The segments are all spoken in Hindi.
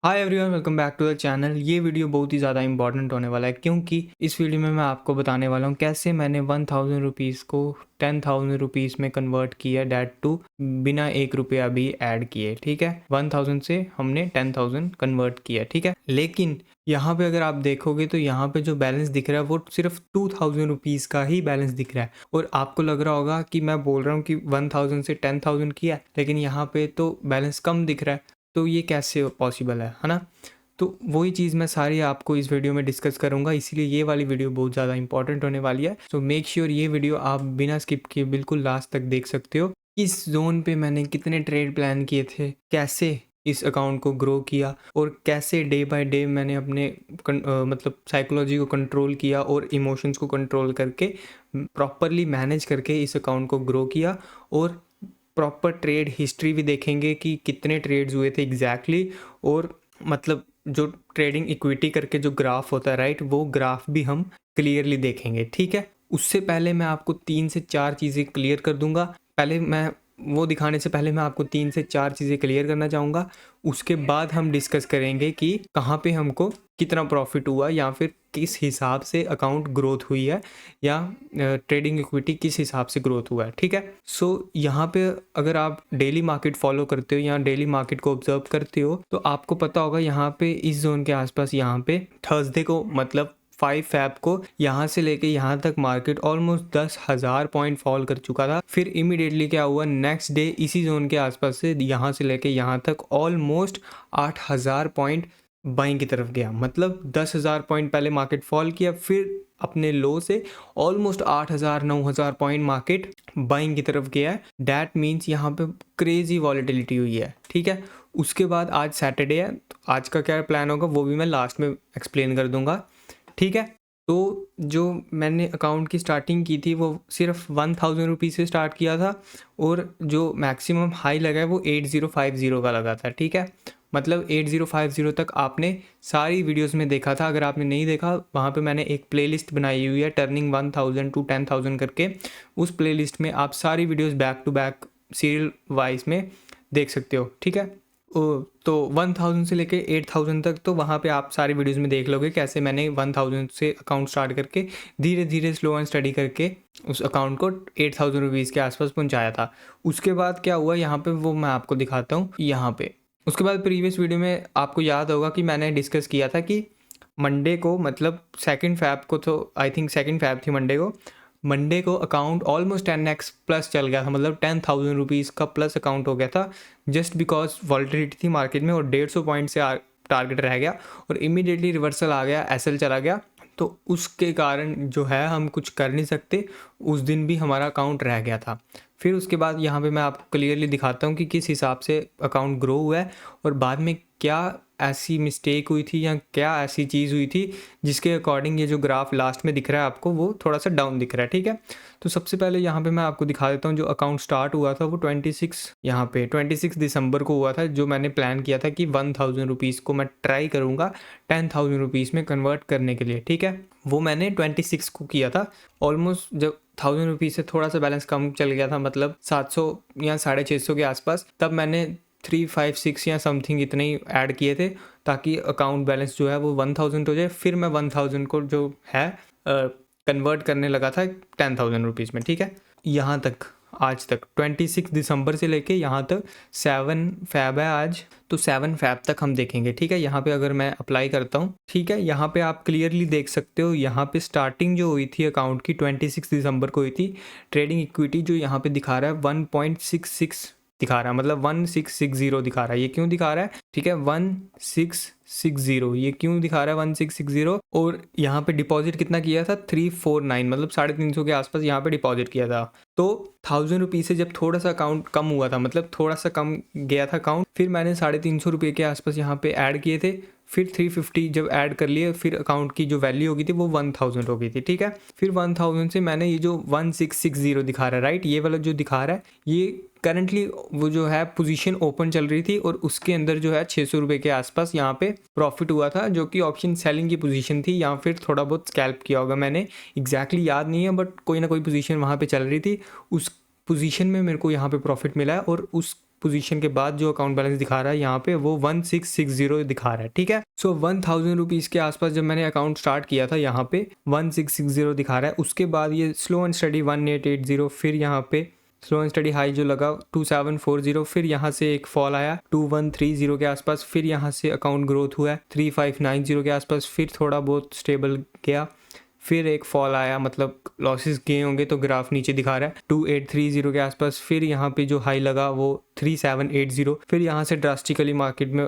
Hi everyone, welcome back to the channel. ये वीडियो बहुत ही ज़्यादा इंपॉर्टेंट होने वाला है क्योंकि इस वीडियो में मैं आपको बताने वाला हूँ कैसे मैंने 1000 रुपीज़ को 10,000 रुपीज़ में कन्वर्ट किया, डैट टू बिना 1 रुपया भी ऐड किए। ठीक है, 1000 से हमने 10,000 कन्वर्ट किया। ठीक है, लेकिन यहाँ पे अगर आप देखोगे तो यहाँ पे जो बैलेंस दिख रहा है वो सिर्फ 2000 रुपीज़ का ही बैलेंस दिख रहा है। और आपको लग रहा होगा कि मैं बोल रहा हूँ कि 1000 से 10,000 किया, लेकिन यहाँ पे तो बैलेंस कम दिख रहा है, तो ये कैसे पॉसिबल है ना। तो वही चीज़ मैं सारी आपको इस वीडियो में डिस्कस करूंगा, इसीलिए ये वाली वीडियो बहुत ज़्यादा इंपॉर्टेंट होने वाली है। सो मेक श्योर ये वीडियो आप बिना स्किप किए बिल्कुल लास्ट तक देख सकते हो। इस जोन पे मैंने कितने ट्रेड प्लान किए थे, कैसे इस अकाउंट को ग्रो किया और कैसे डे बाय डे मैंने अपने मतलब साइकोलॉजी को कंट्रोल किया और इमोशंस को कंट्रोल करके प्रॉपरली मैनेज करके इस अकाउंट को ग्रो किया। और प्रॉपर ट्रेड हिस्ट्री भी देखेंगे कि कितने ट्रेड्स हुए थे एग्जैक्टली और मतलब जो ट्रेडिंग इक्विटी करके जो ग्राफ होता है राइट, वो ग्राफ भी हम क्लियरली देखेंगे। ठीक है, उससे पहले मैं आपको 3 से 4 चीज़ें क्लियर कर दूंगा। पहले मैं वो दिखाने से पहले मैं आपको 3 से 4 चीज़ें क्लियर करना चाहूँगा। उसके बाद हम डिस्कस करेंगे कि कहाँ पे हमको कितना प्रॉफिट हुआ या फिर किस हिसाब से अकाउंट ग्रोथ हुई है या ट्रेडिंग इक्विटी किस हिसाब से ग्रोथ हुआ है। ठीक है, सो यहाँ पे अगर आप डेली मार्केट फॉलो करते हो या डेली मार्केट को ऑब्जर्व करते हो तो आपको पता होगा यहाँ पे इस जोन के आसपास यहाँ पे थर्सडे को मतलब 5 फैब को यहाँ से लेके यहाँ तक मार्केट ऑलमोस्ट 10,000 पॉइंट फॉल कर चुका था। फिर इमीडिएटली क्या हुआ, नेक्स्ट डे इसी जोन के आसपास से यहाँ से लेके यहाँ तक ऑलमोस्ट 8,000 पॉइंट बाइंग की तरफ गया। मतलब 10,000 पॉइंट पहले मार्केट फॉल किया, फिर अपने लो से ऑलमोस्ट 8,000 9,000 पॉइंट मार्केट बाइंग की तरफ गया है। डैट मीन्स यहाँ पे क्रेजी वॉलेटिलिटी हुई है। ठीक है, उसके बाद आज सैटरडे है, तो आज का क्या प्लान होगा वो भी मैं लास्ट में एक्सप्लेन कर दूंगा। ठीक है, तो जो मैंने अकाउंट की स्टार्टिंग की थी वो सिर्फ 1000 रुपीज़ से स्टार्ट किया था और जो मैक्सिमम हाई लगा है वो 8050 का लगा था। ठीक है, मतलब 8050 तक आपने सारी वीडियोस में देखा था। अगर आपने नहीं देखा, वहाँ पे मैंने एक प्लेलिस्ट बनाई हुई है टर्निंग 1000 टू 10,000 करके। उस प्लेलिस्ट में आप सारी videos back to back serial wise में देख सकते हो। ठीक है, तो 1000 से लेके 8000 तक तो वहाँ पे आप सारी वीडियोस में देख लोगे कैसे मैंने 1000 से अकाउंट स्टार्ट करके धीरे धीरे स्लो एंड स्टडी करके उस अकाउंट को 8000 रुपीज़ के आसपास पहुँचाया था। उसके बाद क्या हुआ यहाँ पे वो मैं आपको दिखाता हूँ यहाँ पे। उसके बाद प्रीवियस वीडियो में आपको याद होगा कि मैंने डिस्कस किया था कि मंडे को मतलब 2 फैब को, तो आई थिंक 2 फैब थी मंडे को अकाउंट ऑलमोस्ट 10x प्लस चल गया था। मतलब 10,000 रुपीज़ का प्लस अकाउंट हो गया था जस्ट बिकॉज वॉलेटिलिटी थी मार्केट में और 150 पॉइंट से टारगेट रह गया और इमीडिएटली रिवर्सल आ गया, एसएल चला गया। तो उसके कारण जो है हम कुछ कर नहीं सकते, उस दिन भी हमारा अकाउंट रह गया था। फिर उसके बाद यहाँ पे मैं आपको क्लियरली दिखाता हूँ कि किस हिसाब से अकाउंट ग्रो हुआ है और बाद में क्या ऐसी मिस्टेक हुई थी या क्या ऐसी चीज़ हुई थी जिसके अकॉर्डिंग ये जो ग्राफ लास्ट में दिख रहा है आपको वो थोड़ा सा डाउन दिख रहा है। ठीक है, तो सबसे पहले यहाँ पे मैं आपको दिखा देता हूँ जो अकाउंट स्टार्ट हुआ था वो 26 दिसंबर को हुआ था। जो मैंने प्लान किया था कि 1000 रुपीज़ को मैं ट्राई करूँगा 10,000 रुपीज़ में कन्वर्ट करने के लिए। ठीक है, वो मैंने 26 को किया था। ऑलमोस्ट जब 1000 रुपीज़ से थोड़ा सा बैलेंस कम चल गया था, मतलब 700 या 650 के आसपास, तब मैंने 356 या समथिंग इतने ही ऐड किए थे ताकि अकाउंट बैलेंस जो है वो 1000 हो जाए। फिर मैं 1000 को जो है कन्वर्ट करने लगा था 10,000 रुपीज़ में। ठीक है, यहाँ तक आज तक 26 दिसंबर से लेके यहाँ तक 7 फैब है आज, तो 7 फैब तक हम देखेंगे। ठीक है, यहाँ पे अगर मैं अप्लाई करता हूँ, ठीक है, यहाँ पे आप क्लियरली देख सकते हो यहाँ पे स्टार्टिंग जो हुई थी अकाउंट की 26 दिसंबर को हुई थी। ट्रेडिंग इक्विटी जो यहाँ पे दिखा रहा है 1.66 दिखा रहा है, मतलब 1660 दिखा रहा है। ये क्यों दिखा रहा है, ठीक है, 1660 ये क्यों दिखा रहा है 1660। और यहाँ पे डिपॉजिट कितना किया था 349, मतलब 350 के आसपास यहाँ पे डिपॉजिट किया था। तो 1000 रुपीज़ से जब थोड़ा सा अकाउंट कम हुआ था, मतलब थोड़ा सा कम गया था अकाउंट, फिर मैंने 350 रुपये के आसपास यहाँ पे ऐड किए थे। फिर 350 जब ऐड कर लिए, फिर अकाउंट की जो वैल्यू हो गई थी वो 1000 हो गई थी। ठीक है, फिर 1000 से मैंने ये जो 1660 दिखा रहा है राइट, ये वाला जो दिखा रहा है ये करंटली वो जो है पोजीशन ओपन चल रही थी और उसके अंदर जो है 600 रुपये के आसपास यहाँ पे प्रॉफिट हुआ था, जो कि ऑप्शन सेलिंग की पोजीशन थी या फिर थोड़ा बहुत स्कैल्प किया होगा मैंने, एग्जैक्टली याद नहीं है, बट कोई ना कोई पोजीशन वहाँ पे चल रही थी। उस पोजीशन में मेरे को यहाँ पे प्रॉफिट मिला है और उस पोजीशन के बाद जो अकाउंट बैलेंस दिखा रहा है यहाँ पे वो 1660 दिखा रहा है, ठीक है। सो 1000 रुपीज़ के आसपास जब मैंने अकाउंट स्टार्ट किया था यहाँ पे 1660 दिखा रहा है। उसके बाद ये स्लो एंड स्टडी 1880, फिर यहाँ पे स्लो एंड स्टडी हाई जो लगा 2740, फिर यहाँ से एक फॉल आया 2130 के आसपास, फिर यहाँ से अकाउंट ग्रोथ हुआ है 3590 के आसपास, फिर थोड़ा बहुत स्टेबल गया, फिर एक फॉल आया, मतलब लॉसेस गए होंगे तो ग्राफ नीचे दिखा रहा है 2830 के आसपास, फिर यहाँ पे जो हाई लगा वो 3780, फिर यहाँ से ड्रास्टिकली मार्केट में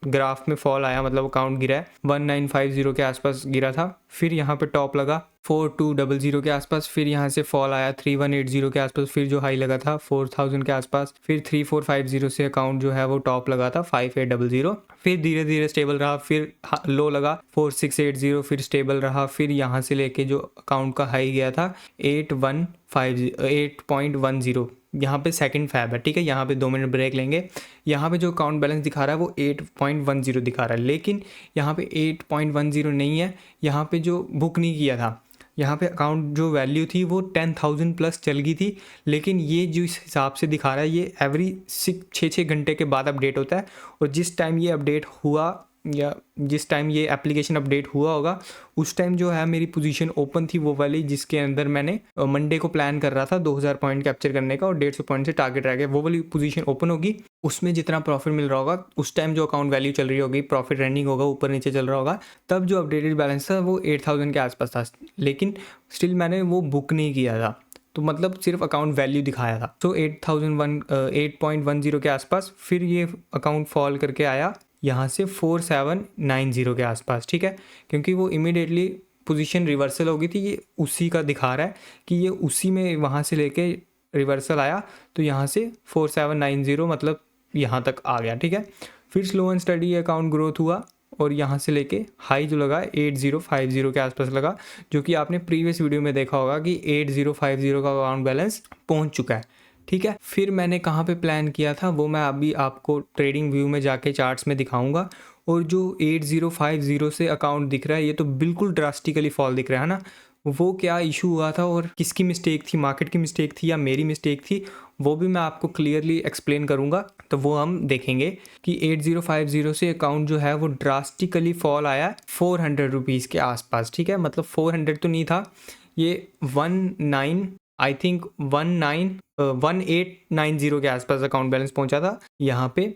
ग्राफ में फॉल आया, मतलब अकाउंट गिरा है 1950 के आसपास गिरा था, फिर यहाँ पे टॉप लगा 4200 के आसपास, फिर यहाँ से फॉल आया 3180 के आसपास, फिर जो हाई लगा था 4000 के आसपास, फिर 3450 से अकाउंट जो है वो टॉप लगा था 5800, फिर धीरे धीरे स्टेबल रहा, फिर लो लगा 4680, फिर स्टेबल रहा, फिर यहाँ से लेके जो अकाउंट का हाई गया था 8.10, यहाँ पे सेकंड फैब है, ठीक है। यहाँ पे 2 मिनट ब्रेक लेंगे। यहाँ पे जो अकाउंट बैलेंस दिखा रहा है वो 8.10 दिखा रहा है, लेकिन यहाँ पे 8.10 नहीं है, यहाँ पे जो बुक नहीं किया था, यहाँ पे अकाउंट जो वैल्यू थी वो 10,000 प्लस चल गई थी, लेकिन ये जो इस हिसाब से दिखा रहा है ये एवरी 6 घंटे के बाद अपडेट होता है, और जिस टाइम ये अपडेट हुआ या जिस टाइम ये एप्लीकेशन अपडेट हुआ होगा उस टाइम जो है मेरी पोजीशन ओपन थी वो वाली जिसके अंदर मैंने मंडे को प्लान कर रहा था 2000 पॉइंट कैप्चर करने का और 150 पॉइंट से टारगेट रह गया, वो वाली पोजीशन ओपन होगी, उसमें जितना प्रॉफिट मिल रहा होगा उस टाइम जो अकाउंट वैल्यू चल रही होगी, प्रॉफिट रनिंग होगा, ऊपर नीचे चल रहा होगा, तब जो अपडेटेड बैलेंस था वो 8000 के आसपास था, लेकिन स्टिल मैंने वो बुक नहीं किया था, तो मतलब सिर्फ अकाउंट वैल्यू दिखाया था। तो 8.10 के आसपास फिर ये अकाउंट फॉल करके आया यहाँ से 4790 के आसपास, ठीक है, क्योंकि वो इमीडिएटली पोजीशन रिवर्सल हो गई थी, ये उसी का दिखा रहा है कि ये उसी में वहाँ से लेके रिवर्सल आया, तो यहाँ से 4790 मतलब यहाँ तक आ गया, ठीक है। फिर slow and study account growth हुआ और यहाँ से लेके हाई जो लगा 8050 के आसपास लगा, जो कि आपने प्रीवियस वीडियो में देखा होगा कि 8050 का अकाउंट बैलेंस पहुँच चुका है, ठीक है। फिर मैंने कहाँ पे प्लान किया था वो मैं अभी आपको ट्रेडिंग व्यू में जाके चार्ट्स में दिखाऊंगा, और जो 8050 से अकाउंट दिख रहा है ये तो बिल्कुल ड्रास्टिकली फॉल दिख रहा है ना, वो क्या इशू हुआ था और किसकी मिस्टेक थी, मार्केट की मिस्टेक थी या मेरी मिस्टेक थी, वो भी मैं आपको क्लियरली एक्सप्लेन करूंगा, तो वो हम देखेंगे कि 8050 से अकाउंट जो है वो ड्रास्टिकली फॉल आया 400 रुपीज़ के आसपास, ठीक है, मतलब 400 तो नहीं था, ये 1890 के आसपास अकाउंट बैलेंस पहुंचा था। यहाँ पे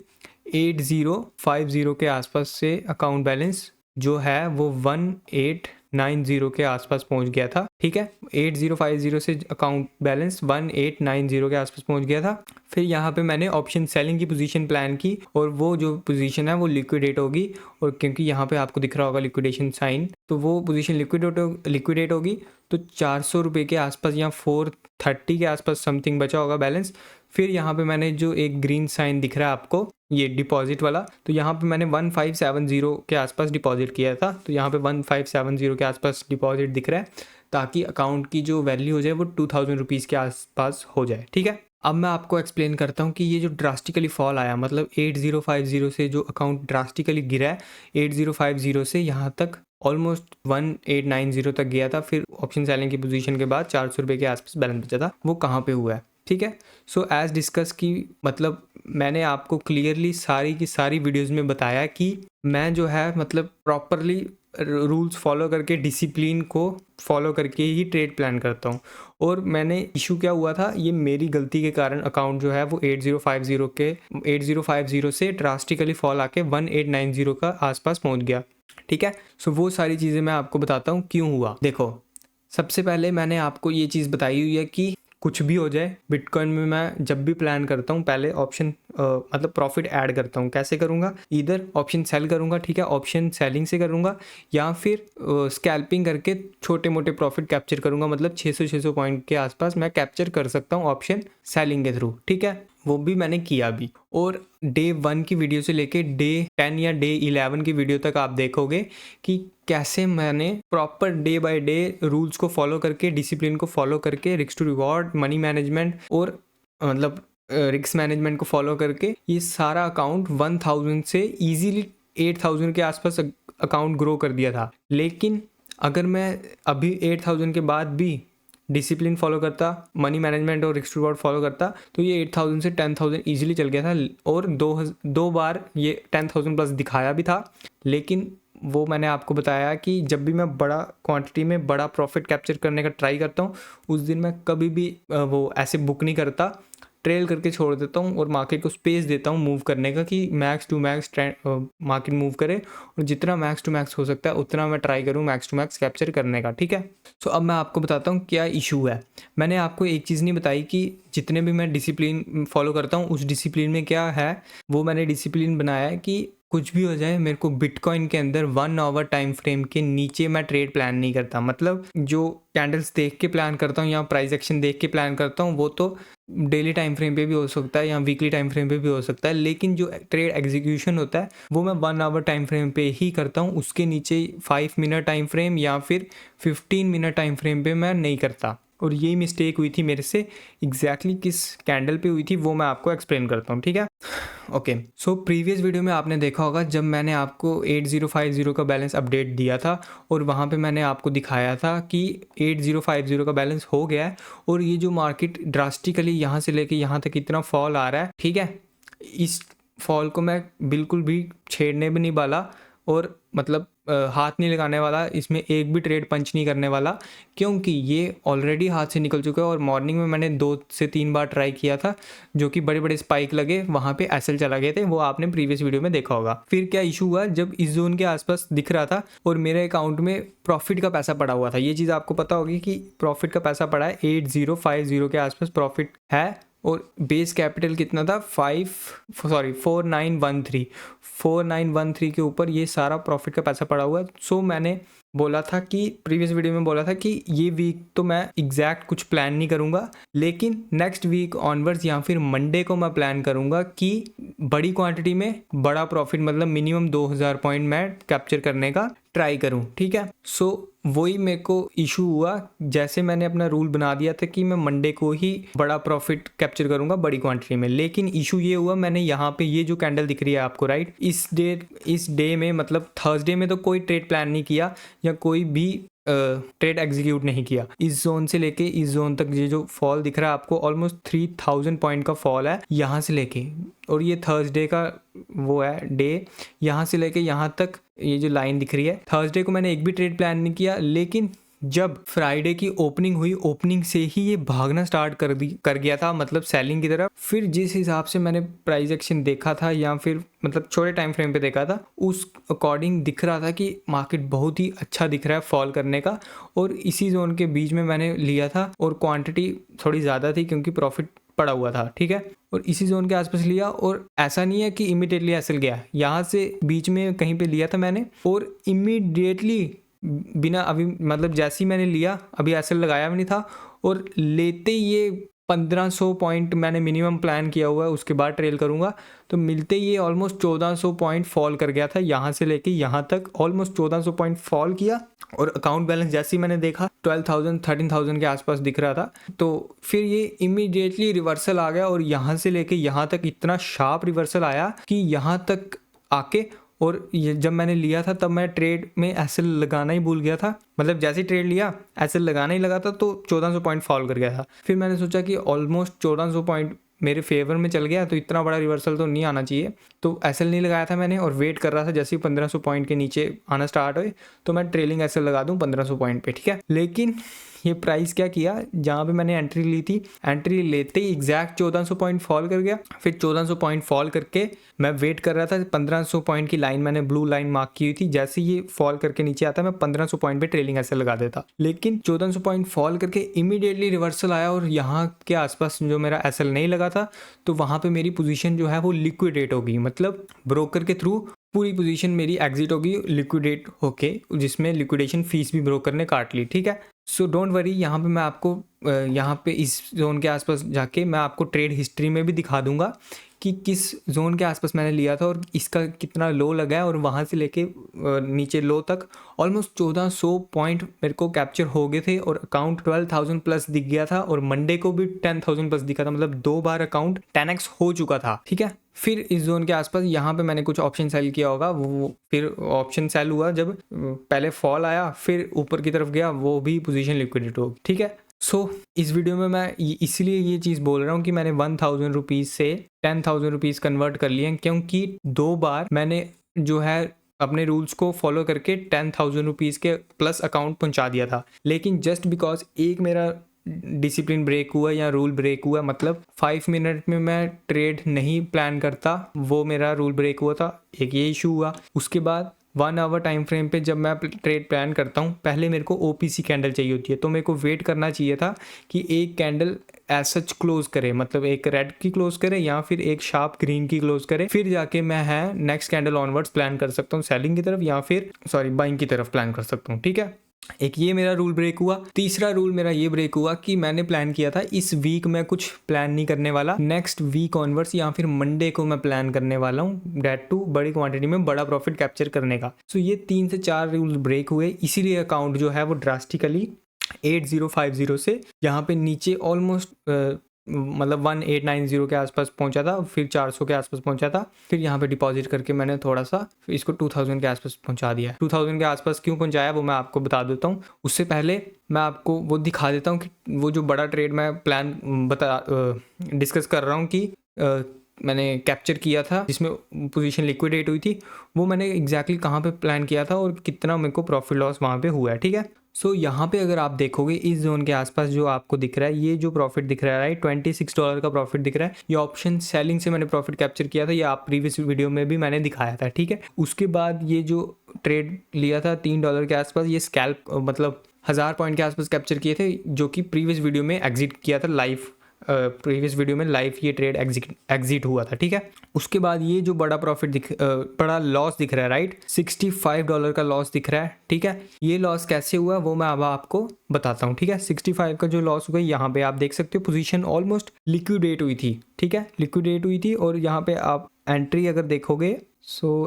8050 के आसपास से अकाउंट बैलेंस जो है वो 1890 के आसपास पहुंच गया था, ठीक है। 8050 से अकाउंट बैलेंस 1890 के आसपास पहुंच गया था। फिर यहाँ पे मैंने ऑप्शन सेलिंग की पोजीशन प्लान की और वो जो पोजीशन है वो लिक्विडेट होगी, और क्योंकि यहाँ पे आपको दिख रहा होगा लिक्विडेशन साइन, तो वो पोजीशन लिक्विडेट होगी, तो 400 रुपये के आसपास या 430 के आसपास समथिंग बचा होगा बैलेंस। फिर यहाँ पे मैंने जो एक ग्रीन साइन दिख रहा है आपको ये डिपॉजिट वाला, तो यहाँ पे मैंने 1570 के आसपास डिपॉजिट किया था, तो यहाँ पे 1570 के आसपास डिपॉजिट दिख रहा है, ताकि अकाउंट की जो वैल्यू हो जाए वो 2000 रुपीज़ के आसपास हो जाए, ठीक है। अब मैं आपको एक्सप्लेन करता हूँ कि ये जो ड्रास्टिकली फॉल आया, मतलब 8050 से जो अकाउंट ड्रास्टिकली गिरा है 8050 से यहाँ तक ऑलमोस्ट 1890 तक गया था, फिर ऑप्शन सेलिंग की पोजीशन के बाद 400 रुपये के आसपास बैलेंस बचा था, वो कहाँ पे हुआ है, ठीक है। सो एज डिस्कस की, मतलब मैंने आपको क्लियरली सारी की सारी वीडियोस में बताया कि मैं जो है मतलब प्रॉपरली रूल्स फॉलो करके डिसिप्लिन को फॉलो करके ही ट्रेड प्लान करता हूँ, और मैंने इशू क्या हुआ था, ये मेरी गलती के कारण अकाउंट जो है वो 8050 से ड्रास्टिकली फॉल आके 1890 का आसपास पहुँच गया, ठीक है। सो वो सारी चीज़ें मैं आपको बताता हूँ क्यों हुआ। देखो, सबसे पहले मैंने आपको ये चीज़ बताई हुई है कि कुछ भी हो जाए बिटकॉइन में मैं जब भी प्लान करता हूँ पहले ऑप्शन मतलब प्रॉफिट ऐड करता हूँ। कैसे करूँगा, इधर ऑप्शन सेल करूँगा, ठीक है, ऑप्शन सेलिंग से करूँगा, या फिर स्कैल्पिंग करके छोटे मोटे प्रॉफिट कैप्चर करूँगा, मतलब 600 पॉइंट के आसपास मैं कैप्चर कर सकता हूँ ऑप्शन सेलिंग के थ्रू, ठीक है। वो भी मैंने किया भी, और डे 1 की वीडियो से लेके डे 10 या डे 11 की वीडियो तक आप देखोगे कि कैसे मैंने proper day by day rules को फॉलो करके, डिसिप्लिन को फॉलो करके, risk to reward, money management और मतलब रिस्क मैनेजमेंट को फॉलो करके ये सारा अकाउंट 1000 से इजीली 8000 के आसपास अकाउंट ग्रो कर दिया था। लेकिन अगर मैं अभी 8000 के बाद भी डिसिप्लिन फॉलो करता, मनी मैनेजमेंट और रिस्क रिवॉर्ड फॉलो करता, तो ये 8,000 से 10,000 ईजिली चल गया था। और दो बार ये 10,000 प्लस दिखाया भी था। लेकिन वो मैंने आपको बताया कि जब भी मैं बड़ा क्वांटिटी में बड़ा प्रॉफिट कैप्चर करने का ट्राई करता हूँ, उस दिन मैं कभी भी वो ऐसे बुक नहीं करता, ट्रेल करके छोड़ देता हूँ और मार्केट को स्पेस देता हूँ मूव करने का, कि max to max market move करे, और जितना मैक्स टू मैक्स हो सकता है उतना मैं ट्राई करूँ मैक्स टू मैक्स कैप्चर करने का। ठीक है, सो अब मैं आपको बताता हूँ क्या इशू है। मैंने आपको एक चीज़ नहीं बताई कि जितने भी मैं डिसिप्लिन फॉलो करता हूँ उस डिसिप्लिन में क्या है। वो मैंने डिसिप्लिन बनाया है कि कुछ भी हो जाए मेरे को बिटकॉइन के अंदर 1 आवर टाइम फ्रेम के नीचे मैं ट्रेड प्लान नहीं करता। मतलब जो कैंडल्स देख के प्लान करता हूँ या प्राइस एक्शन देख के प्लान करता हूँ वो तो डेली टाइम फ्रेम पे भी हो सकता है या वीकली टाइम फ्रेम पे भी हो सकता है, लेकिन जो ट्रेड एग्जीक्यूशन होता है वो मैं 1 आवर टाइम फ्रेम पे ही करता हूँ। उसके नीचे 5 मिनट टाइम फ्रेम या फिर 15 मिनट टाइम फ्रेम पे मैं नहीं करता। और यही मिस्टेक हुई थी मेरे से, एग्जैक्टली किस कैंडल पे हुई थी वो मैं आपको एक्सप्लेन करता हूँ। ठीक है, ओके। सो प्रीवियस वीडियो में आपने देखा होगा जब मैंने आपको 8050 का बैलेंस अपडेट दिया था और वहाँ पे मैंने आपको दिखाया था कि 8050 का बैलेंस हो गया है और ये जो मार्केट ड्रास्टिकली यहाँ से लेके यहाँ तक इतना फॉल आ रहा है। ठीक है, इस फॉल को मैं बिल्कुल भी छेड़ने भी नहीं वाला और मतलब हाथ नहीं लगाने वाला, इसमें एक भी ट्रेड पंच नहीं करने वाला, क्योंकि ये ऑलरेडी हाथ से निकल चुका है। और मॉर्निंग में मैंने 2 से 3 बार ट्राई किया था, जो कि बड़े बड़े स्पाइक लगे, वहाँ पे एसएल चला गए थे, वो आपने प्रीवियस वीडियो में देखा होगा। फिर क्या इशू हुआ, जब इस जोन के आसपास दिख रहा था और मेरे अकाउंट में प्रॉफिट का पैसा पड़ा हुआ था। ये चीज़ आपको पता होगी कि प्रॉफिट का पैसा पड़ा है 8050 के आसपास प्रॉफिट है, और बेस कैपिटल कितना था 4913 के ऊपर ये सारा प्रॉफिट का पैसा पड़ा हुआ है। सो मैंने बोला था कि प्रीवियस वीडियो में बोला था कि ये वीक तो मैं एग्जैक्ट कुछ प्लान नहीं करूंगा, लेकिन नेक्स्ट वीक ऑनवर्ड्स या फिर मंडे को मैं प्लान करूंगा कि बड़ी क्वांटिटी में बड़ा प्रॉफिट, मतलब मिनिमम 2000 पॉइंट मैं कैप्चर करने का ट्राई करूं। ठीक है, सो वही मेरे को इशू हुआ। जैसे मैंने अपना रूल बना दिया था कि मैं मंडे को ही बड़ा प्रॉफिट कैप्चर करूंगा बड़ी क्वांटिटी में, लेकिन इशू ये हुआ, मैंने यहाँ पे ये जो कैंडल दिख रही है आपको राइट, इस डे में मतलब थर्सडे में तो कोई ट्रेड प्लान नहीं किया या कोई भी ट्रेड एग्जीक्यूट नहीं किया। इस जोन से लेके इस जोन तक ये जो फॉल दिख रहा है आपको ऑलमोस्ट 3000 पॉइंट का फॉल है यहाँ से लेके, और ये थर्सडे का वो है डे, यहाँ से लेके यहाँ तक ये जो लाइन दिख रही है। थर्सडे को मैंने एक भी ट्रेड प्लान नहीं किया, लेकिन जब फ्राइडे की ओपनिंग हुई, ओपनिंग से ही ये भागना स्टार्ट कर गया था, मतलब सेलिंग की तरफ। फिर जिस हिसाब से मैंने प्राइस एक्शन देखा था या फिर मतलब छोटे टाइम फ्रेम पे देखा था, उस अकॉर्डिंग दिख रहा था कि मार्केट बहुत ही अच्छा दिख रहा है फॉल करने का, और इसी जोन के बीच में मैंने लिया था और क्वांटिटी थोड़ी ज़्यादा थी क्योंकि प्रॉफिट पड़ा हुआ था। ठीक है, और इसी जोन के आसपास लिया, और ऐसा नहीं है कि इमीडिएटली एसएल गया, यहाँ से बीच में कहीं पे लिया था मैंने और इमीडिएटली बिना अभी मतलब जैसे ही मैंने लिया, अभी एसएल लगाया भी नहीं था, और लेते ही ये 1500 पॉइंट मैंने मिनिमम प्लान किया हुआ है, उसके बाद ट्रेल करूंगा, तो मिलते ही ये ऑलमोस्ट 1400 पॉइंट फॉल कर गया था। यहाँ से लेके यहाँ तक ऑलमोस्ट 1400 पॉइंट फॉल किया, और अकाउंट बैलेंस जैसे ही मैंने देखा 12,000 13,000 के आसपास दिख रहा था। तो फिर ये इमीडिएटली रिवर्सल आ गया, और यहाँ से लेके यहाँ तक इतना शार्प रिवर्सल आया कि यहाँ तक आके, और ये जब मैंने लिया था तब मैं ट्रेड में एसएल लगाना ही भूल गया था, मतलब जैसे ही ट्रेड लिया एसएल लगाना ही लगा था तो 1400 पॉइंट फॉल कर गया था। फिर मैंने सोचा कि ऑलमोस्ट 1400 पॉइंट मेरे फेवर में चल गया, तो इतना बड़ा रिवर्सल तो नहीं आना चाहिए, तो एसएल नहीं लगाया था मैंने, और वेट कर रहा था जैसे ही 1500 पॉइंट के नीचे आना स्टार्ट हुए तो मैं ट्रेलिंग एसएल लगा दूं 1500 पॉइंट पे। ठीक है, लेकिन ये प्राइस क्या किया, जहाँ पे मैंने एंट्री ली थी, एंट्री लेते ही एग्जैक्ट 1400 पॉइंट फॉल कर गया। फिर 1400 पॉइंट फॉल करके मैं वेट कर रहा था, 1500 पॉइंट की लाइन मैंने ब्लू लाइन मार्क की हुई थी, जैसे ये फॉल करके नीचे आता मैं 1500 पॉइंट पे ट्रेलिंग ऐसे लगा देता, लेकिन 1400 पॉइंट फॉल करके इमीडिएटली रिवर्सल आया, और यहाँ के आसपास जो मेरा एसएल नहीं लगा था तो वहाँ पे मेरी पोजीशन जो है वो लिक्विडेट हो गई, मतलब ब्रोकर के थ्रू पूरी पोजीशन मेरी एग्जिट होगी लिक्विडेट होके, जिसमें लिक्विडेशन फीस भी ब्रोकर ने काट ली। ठीक है, सो डोंट वरी, यहाँ पे मैं आपको यहाँ पे इस जोन के आसपास जाके मैं आपको ट्रेड हिस्ट्री में भी दिखा दूंगा कि किस जोन के आसपास मैंने लिया था और इसका कितना लो लगा है, और वहाँ से लेके नीचे लो तक ऑलमोस्ट 1400 पॉइंट मेरे को कैप्चर हो गए थे, और अकाउंट 12,000 प्लस दिख गया था, और मंडे को भी 10,000 प्लस दिखा था, मतलब 2 बार अकाउंट 10x हो चुका था। ठीक है, फिर इस जोन के आसपास यहाँ पे मैंने कुछ ऑप्शन सेल किया होगा, वो फिर ऑप्शन सेल हुआ जब पहले फॉल आया, फिर ऊपर की तरफ गया, वो भी पोजीशन लिक्विडेट होगी। ठीक है, इस वीडियो में मैं इसलिए ये चीज़ बोल रहा हूँ कि मैंने 1000 रुपीज़ से 10,000 रुपीज़ कन्वर्ट कर लिए हैं, क्योंकि 2 बार मैंने जो है अपने रूल्स को फॉलो करके 10,000 रुपीज़ के प्लस अकाउंट पहुंचा दिया था। लेकिन जस्ट बिकॉज एक मेरा डिसिप्लिन ब्रेक हुआ या रूल ब्रेक हुआ, मतलब 5 मिनट में मैं ट्रेड नहीं प्लान करता, वो मेरा रूल ब्रेक हुआ था, एक ये इशू हुआ। उसके बाद 1 आवर टाइम फ्रेम पे जब मैं ट्रेड प्लान करता हूँ, पहले मेरे को OPC कैंडल चाहिए होती है, तो मेरे को वेट करना चाहिए था कि एक कैंडल एज सच क्लोज करे, मतलब एक रेड की क्लोज करे या फिर एक शार्प ग्रीन की क्लोज करे, फिर जाके मैं है नेक्स्ट कैंडल ऑनवर्ड्स प्लान कर सकता हूँ सेलिंग की तरफ या फिर बाइंग की तरफ प्लान कर सकता हूँ। ठीक है, एक ये मेरा रूल ब्रेक हुआ। तीसरा रूल मेरा ये ब्रेक हुआ कि मैंने प्लान किया था इस वीक में कुछ प्लान नहीं करने वाला, नेक्स्ट वीक ऑनवर्ड्स या फिर मंडे को मैं प्लान करने वाला हूँ, डेट टू बड़ी क्वांटिटी में बड़ा प्रॉफिट कैप्चर करने का। सो ये 3 से 4 रूल ब्रेक हुए, इसीलिए अकाउंट जो है वो ड्रास्टिकली 8050 से यहाँ पे नीचे ऑलमोस्ट मतलब 1890 के आसपास पहुंचा था, फिर 400 के आसपास पहुंचा था, फिर यहाँ पे डिपॉजिट करके मैंने थोड़ा सा इसको 2000 के आसपास पहुंचा दिया। 2000 के आसपास क्यों पहुंचाया वो मैं आपको बता देता हूँ। उससे पहले मैं आपको वो दिखा देता हूँ कि वो जो बड़ा ट्रेड मैं प्लान डिस्कस कर रहा हूँ कि मैंने कैप्चर किया था जिसमें पोजीशन लिक्विडेट हुई थी, वो मैंने एग्जैक्टली कहाँ पे प्लान किया था और कितना मेरे को प्रॉफिट लॉस वहाँ पे हुआ है। ठीक है, यहाँ पे अगर आप देखोगे इस जोन के आसपास जो आपको दिख रहा है, ये जो प्रॉफिट दिख रहा है राइट, $26 का प्रॉफिट दिख रहा है, ये ऑप्शन सेलिंग से मैंने प्रॉफिट कैप्चर किया था, ये आप प्रीवियस वीडियो में भी मैंने दिखाया था। ठीक है, उसके बाद ये जो ट्रेड लिया था $3 के आसपास, ये स्कैल्प मतलब 1000 पॉइंट के आसपास कैप्चर किए थे, जो कि प्रीवियस वीडियो में एग्जिट किया था लाइव, प्रीवियस वीडियो में लाइव ये ट्रेड एग्जिट हुआ था। ठीक है, उसके बाद ये जो बड़ा प्रॉफिट बड़ा लॉस दिख रहा है राइट, $65 का लॉस दिख रहा है। ठीक है, ये लॉस कैसे हुआ वो मैं अब आपको बताता हूँ। ठीक है, 65 का जो लॉस हुआ, यहाँ पे आप देख सकते हो पोजीशन ऑलमोस्ट लिक्विडेट हुई थी। ठीक है, लिक्विडेट हुई थी और यहाँ पे आप एंट्री अगर देखोगे,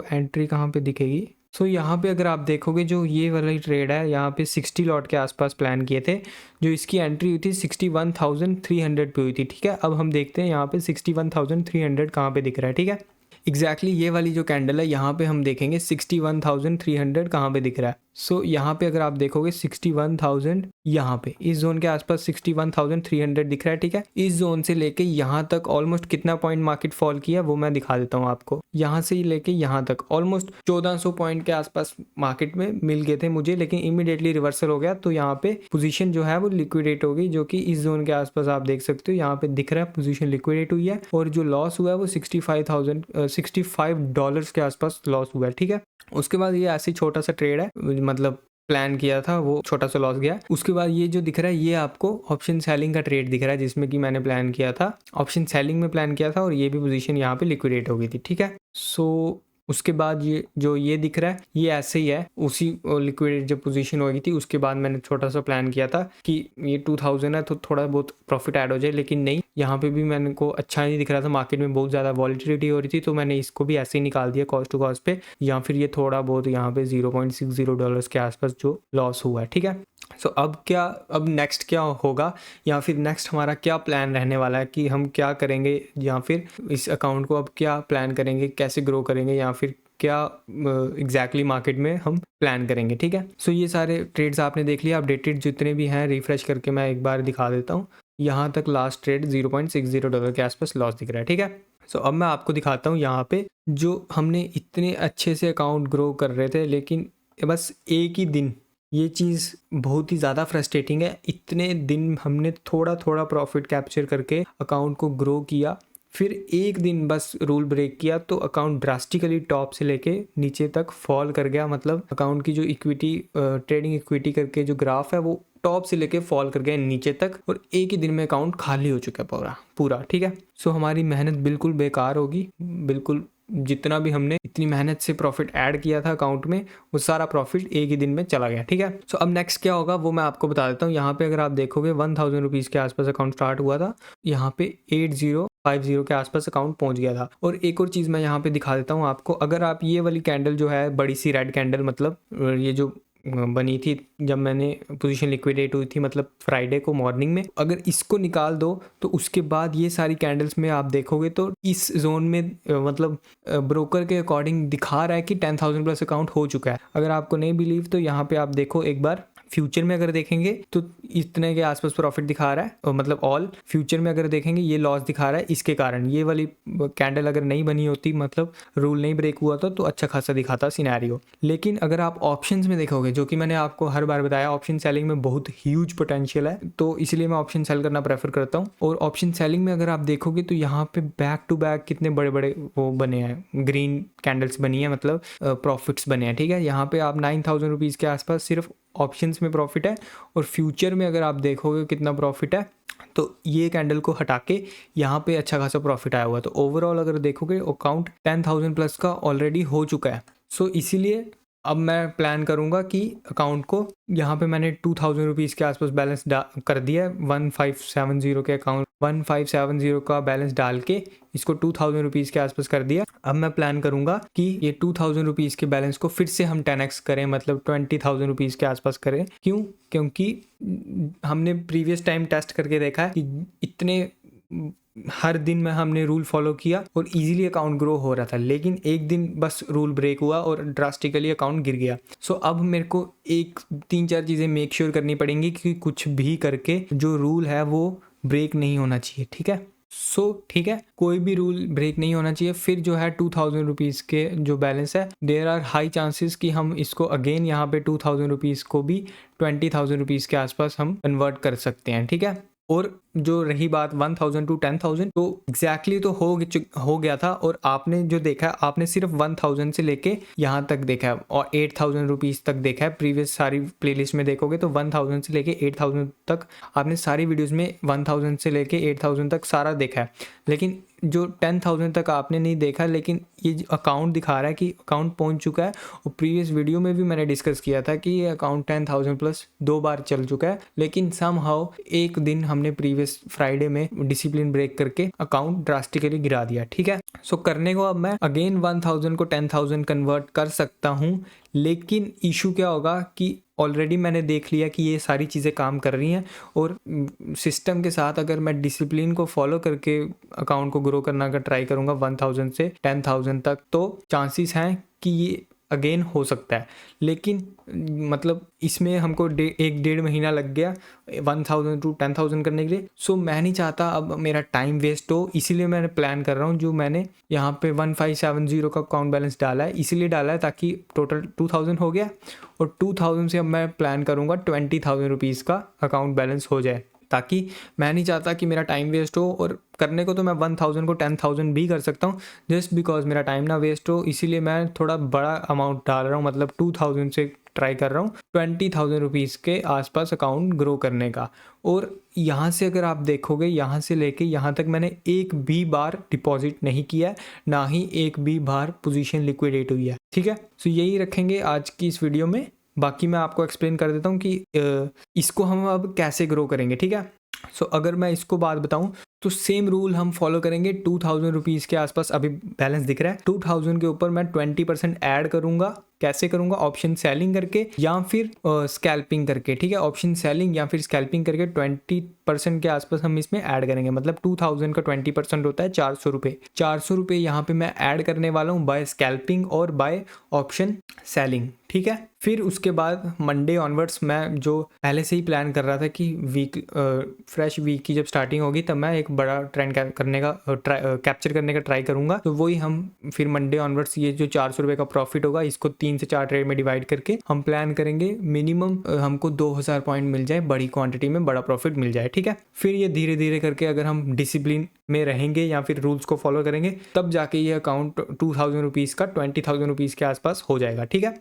एंट्री कहाँ पे दिखेगी, यहाँ पे अगर आप देखोगे जो ये वाली ट्रेड है, यहाँ पे 60 लॉट के आसपास प्लान किए थे, जो इसकी एंट्री हुई थी 61,300 पे हुई थी। ठीक है, अब हम देखते हैं यहाँ पे 61,300 कहाँ पे दिख रहा है। ठीक है, एग्जैक्टली ये वाली जो कैंडल है यहाँ पे हम देखेंगे 61,300 कहाँ पे दिख रहा है। यहाँ पे अगर आप देखोगे 61,000 यहाँ पे इस जोन के आसपास 61,300 दिख रहा है। ठीक है, इस जोन से लेके यहाँ तक ऑलमोस्ट कितना पॉइंट मार्केट फॉल किया वो मैं दिखा देता हूँ आपको। यहाँ से लेके यहाँ तक ऑलमोस्ट 1400 पॉइंट के आसपास मार्केट में मिल गए थे मुझे, लेकिन इमीडिएटली रिवर्सल हो गया, तो यहाँ पे पोजीशन जो है वो लिक्विडेट हो गई, जो कि इस जोन के आसपास आप देख सकते हो यहाँ पे दिख रहा है पोजीशन लिक्विडेट हुई है, और जो लॉस हुआ है वो $65 के आसपास लॉस हुआ है। ठीक है, उसके बाद ये ऐसे छोटा सा ट्रेड है, मतलब प्लान किया था वो छोटा सा लॉस गया। उसके बाद ये जो दिख रहा है ये आपको ऑप्शन सेलिंग का ट्रेड दिख रहा है, जिसमें कि मैंने प्लान किया था, ऑप्शन सेलिंग में प्लान किया था, और ये भी पोजीशन यहाँ पे लिक्विडेट हो गई थी। ठीक है, उसके बाद ये जो ये दिख रहा है ये ऐसे ही है, उसी लिक्विडेट जब पोजीशन हो गई थी उसके बाद मैंने छोटा सा प्लान किया था कि ये 2000 है तो थोड़ा बहुत प्रॉफिट ऐड हो जाए, लेकिन नहीं, यहाँ पे भी मैंने को अच्छा नहीं दिख रहा था, मार्केट में बहुत ज़्यादा वॉलिटिलिटी हो रही थी, तो मैंने इसको भी ऐसे ही निकाल दिया कॉस्ट टू कॉस्ट पे, या फिर ये थोड़ा बहुत यहाँ पे $0.60 के आसपास जो लॉस हुआ है। ठीक है, अब नेक्स्ट क्या होगा, या फिर नेक्स्ट हमारा क्या प्लान रहने वाला है कि हम क्या करेंगे, या फिर इस अकाउंट को अब क्या प्लान करेंगे, कैसे ग्रो करेंगे, या फिर क्या एग्जैक्टली मार्केट में हम प्लान करेंगे। ठीक है, ये सारे ट्रेड्स आपने देख लिया, अपडेटेड जितने भी हैं रिफ्रेश करके मैं एक बार दिखा देता हूँ। यहाँ तक लास्ट ट्रेड $0.60 के आसपास लॉस दिख रहा है। ठीक है, अब मैं आपको दिखाता हूँ यहाँ पे जो हमने इतने अच्छे से अकाउंट ग्रो कर रहे थे, लेकिन बस एक ही दिन ये चीज़ बहुत ही ज़्यादा फ्रस्ट्रेटिंग है। इतने दिन हमने थोड़ा थोड़ा प्रॉफिट कैप्चर करके अकाउंट को ग्रो किया, फिर एक दिन बस रूल ब्रेक किया तो अकाउंट ड्रास्टिकली टॉप से लेके नीचे तक फॉल कर गया। मतलब अकाउंट की जो इक्विटी ट्रेडिंग इक्विटी करके जो ग्राफ है वो टॉप से लेके फॉल कर गया नीचे तक, और एक ही दिन में अकाउंट खाली हो चुका है पूरा। ठीक है, हमारी मेहनत बिल्कुल बेकार होगी, बिल्कुल जितना भी हमने इतनी मेहनत से प्रॉफिट ऐड किया था अकाउंट में वो सारा प्रॉफिट एक ही दिन में चला गया। ठीक है, अब नेक्स्ट क्या होगा वो मैं आपको बता देता हूँ। यहाँ पे अगर आप देखोगे 1000 रुपीज़ के आसपास अकाउंट स्टार्ट हुआ था, यहाँ पे 8050 के आसपास अकाउंट पहुंच गया था। और एक और चीज़ मैं यहाँ पे दिखा देता हूँ आपको, अगर आप ये वाली कैंडल जो है बड़ी सी रेड कैंडल, मतलब ये जो बनी थी जब मैंने पोजीशन लिक्विडेट हुई थी, मतलब फ्राइडे को मॉर्निंग में, अगर इसको निकाल दो तो उसके बाद ये सारी कैंडल्स में आप देखोगे तो इस जोन में मतलब ब्रोकर के अकॉर्डिंग दिखा रहा है कि 10,000 प्लस अकाउंट हो चुका है। अगर आपको नहीं बिलीव तो यहाँ पे आप देखो एक बार फ्यूचर में अगर देखेंगे तो इतने के आसपास प्रॉफिट दिखा रहा है, और मतलब ऑल फ्यूचर में अगर देखेंगे ये लॉस दिखा रहा है। इसके कारण ये वाली कैंडल अगर नहीं बनी होती, मतलब रूल नहीं ब्रेक हुआ था, तो अच्छा खासा दिखाता सिनेरियो। लेकिन अगर आप ऑप्शंस में देखोगे, जो कि मैंने आपको हर बार बताया, ऑप्शन सेलिंग में बहुत ह्यूज पोटेंशियल है, तो इसलिए मैं ऑप्शन सेल करना प्रेफर करता हूँ। और ऑप्शन सेलिंग में अगर आप देखोगे तो यहाँ पे बैक टू बैक कितने बड़े बड़े वो बने हैं, ग्रीन कैंडल्स बनी है, मतलब प्रॉफिट्स बने हैं। ठीक है, यहाँ पे आप 9,000 रुपीज़ के आसपास सिर्फ ऑप्शंस में प्रॉफिट है। और फ्यूचर में अगर आप देखोगे कितना प्रॉफिट है, तो ये कैंडल को हटा के यहाँ पे अच्छा खासा प्रॉफिट आया हुआ है। तो ओवरऑल अगर देखोगे अकाउंट 10,000 प्लस का ऑलरेडी हो चुका है। सो इसीलिए अब मैं प्लान करूँगा कि अकाउंट को, यहाँ पे मैंने 2,000 रुपीज़ के आसपास बैलेंस कर दिया है। 1570 के अकाउंट 1570 का बैलेंस डाल के इसको 2,000 रुपीज़ के आसपास कर दिया। अब मैं प्लान करूँगा कि ये 2,000 रुपीज़ के बैलेंस को फिर से हम 10x करें, मतलब 20,000 रुपीज़ के आसपास करें। क्यों? क्योंकि हमने प्रीवियस टाइम टेस्ट करके देखा है कि इतने हर दिन में हमने रूल फॉलो किया और इजीली अकाउंट ग्रो हो रहा था, लेकिन एक दिन बस रूल ब्रेक हुआ और ड्रास्टिकली अकाउंट गिर गया। सो अब मेरे को 3-4 चीज़ें मेक श्योर करनी पड़ेंगी कि कुछ भी करके जो रूल है वो ब्रेक नहीं होना चाहिए। ठीक है, ठीक है, कोई भी रूल ब्रेक नहीं होना चाहिए। फिर जो है 2,000 रुपीज़ के जो बैलेंस है, देयर आर हाई चांसेस कि हम इसको अगेन यहाँ पे 2,000 रुपीज़ को भी 20,000 रुपीज़ के आसपास हम कन्वर्ट कर सकते हैं। ठीक है, और जो रही बात 1,000 टू 10,000, तो एग्जैक्टली तो हो गया था। और आपने जो देखा, आपने सिर्फ 1,000 से लेके यहाँ तक देखा है और 8,000 रुपीज़ तक देखा है। प्रीवियस सारी प्लेलिस्ट में देखोगे तो 1,000 से लेके 8,000 तक आपने सारी वीडियोस में 1,000 से लेके 8,000 तक सारा देखा है। लेकिन जो 10,000 तक आपने नहीं देखा, लेकिन ये अकाउंट दिखा रहा है कि अकाउंट पहुंच चुका है। और प्रीवियस वीडियो में भी मैंने डिस्कस किया था कि ये अकाउंट 10,000 प्लस 2 बार चल चुका है, लेकिन समहाउ एक दिन हमने प्रीवियस फ्राइडे में डिसिप्लिन ब्रेक करके अकाउंट ड्रास्टिकली गिरा दिया। ठीक है, सो करने को अब मैं अगेन 1,000 को 10,000 कन्वर्ट कर सकता हूँ। लेकिन इशू क्या होगा कि ऑलरेडी मैंने देख लिया कि ये सारी चीज़ें काम कर रही हैं, और सिस्टम के साथ अगर मैं डिसिप्लिन को फॉलो करके अकाउंट को ग्रो करना का ट्राई करूँगा 1,000 से 10,000 तक, तो चांसेस हैं कि ये अगेन हो सकता है। लेकिन मतलब इसमें हमको 1-1.5 महीना लग गया 1,000 टू 10,000 करने के लिए। सो मैं नहीं चाहता अब मेरा टाइम वेस्ट हो, इसीलिए मैंने प्लान कर रहा हूँ। जो मैंने यहाँ पे 1570 का अकाउंट बैलेंस डाला है, इसीलिए डाला है ताकि टोटल 2,000 हो गया, और 2,000 से अब मैं प्लान करूँगा 20,000 रुपीज़ का अकाउंट बैलेंस हो जाए, ताकि मैं नहीं चाहता कि मेरा टाइम वेस्ट हो। और करने को तो मैं 1,000 को 10,000 भी कर सकता हूँ, जस्ट बिकॉज मेरा टाइम ना वेस्ट हो। इसीलिए मैं थोड़ा बड़ा अमाउंट डाल रहा हूँ, मतलब 2,000 से ट्राई कर रहा हूँ 20,000 रुपीज़ के आसपास अकाउंट ग्रो करने का। और यहाँ से अगर आप देखोगे, यहाँ से लेके यहाँ तक मैंने एक भी बार डिपॉजिट नहीं किया है, ना ही एक भी बार पोजीशन लिक्विडेट हुई है। ठीक है, सो यही रखेंगे आज की इस वीडियो में। बाकी मैं आपको एक्सप्लेन कर देता हूँ कि इसको हम अब कैसे ग्रो करेंगे। ठीक है, सो अगर मैं इसको बात बताऊं तो सेम रूल हम फॉलो करेंगे। 2,000 रुपीज़ के आसपास अभी बैलेंस दिख रहा है, 2,000 के ऊपर मैं 20% ऐड करूंगा। कैसे करूंगा? ऑप्शन सेलिंग करके या फिर स्कैल्पिंग करके। ठीक है, ऑप्शन सेलिंग या फिर स्कैल्पिंग करके 20% के आसपास हम इसमें ऐड करेंगे। मतलब 2,000 का 20% होता है 400 रुपये। 400 रुपये यहाँ पे मैं ऐड करने वाला हूँ बाय स्कैल्पिंग और बाय ऑप्शन सेलिंग। ठीक है, फिर उसके बाद मंडे ऑनवर्ड्स मैं जो पहले से ही प्लान कर रहा था कि फ्रेश वीक की जब स्टार्टिंग होगी तब मैं एक बड़ा ट्रेंड करने का कैप्चर करने का ट्राई करूंगा। तो वही हम फिर मंडे ऑनवर्ड्स ये जो 400 रुपये का प्रॉफिट होगा, इसको 3 से 4 ट्रेड में डिवाइड करके हम प्लान करेंगे मिनिमम हमको 2,000 पॉइंट मिल जाए, बड़ी क्वांटिटी में बड़ा प्रॉफिट मिल जाए। ठीक है, फिर ये धीरे धीरे करके अगर हम डिसिप्लिन में रहेंगे या फिर रूल्स को फॉलो करेंगे, तब जाके ये अकाउंट 2,000 रुपीज़ का 20,000 रुपीज़ के आसपास हो जाएगा। ठीक है,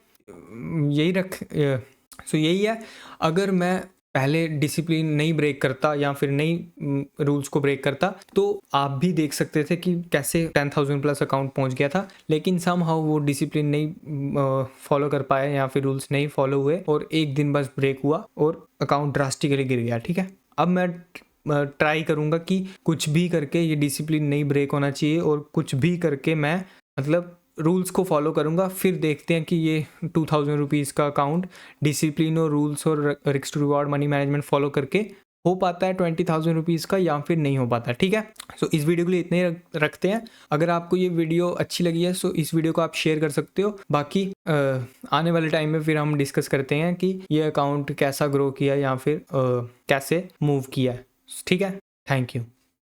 यही है। अगर मैं पहले डिसिप्लिन नहीं ब्रेक करता या फिर नहीं रूल्स को ब्रेक करता, तो आप भी देख सकते थे कि कैसे 10,000 प्लस अकाउंट पहुंच गया था। लेकिन समहाउ वो डिसिप्लिन नहीं फॉलो कर पाए या फिर रूल्स नहीं फॉलो हुए, और एक दिन बस ब्रेक हुआ और अकाउंट ड्रास्टिकली गिर गया। ठीक है, अब मैं ट्राई करूँगा कि कुछ भी करके ये डिसिप्लिन नहीं ब्रेक होना चाहिए, और कुछ भी करके मैं मतलब रूल्स को फॉलो करूँगा। फिर देखते हैं कि ये 2,000 रुपीज़ का अकाउंट डिसिप्लिन और रूल्स और risk to reward money management follow करके हो पाता है 20,000 रुपीज़ का या फिर नहीं हो पाता। ठीक है, सो इस वीडियो के लिए इतने ही रखते हैं। अगर आपको ये वीडियो अच्छी लगी है सो इस वीडियो को आप शेयर कर सकते हो। बाकी आने वाले टाइम में फिर हम डिस्कस करते हैं कि ये अकाउंट कैसा ग्रो किया या फिर कैसे मूव किया है। ठीक है, थैंक यू।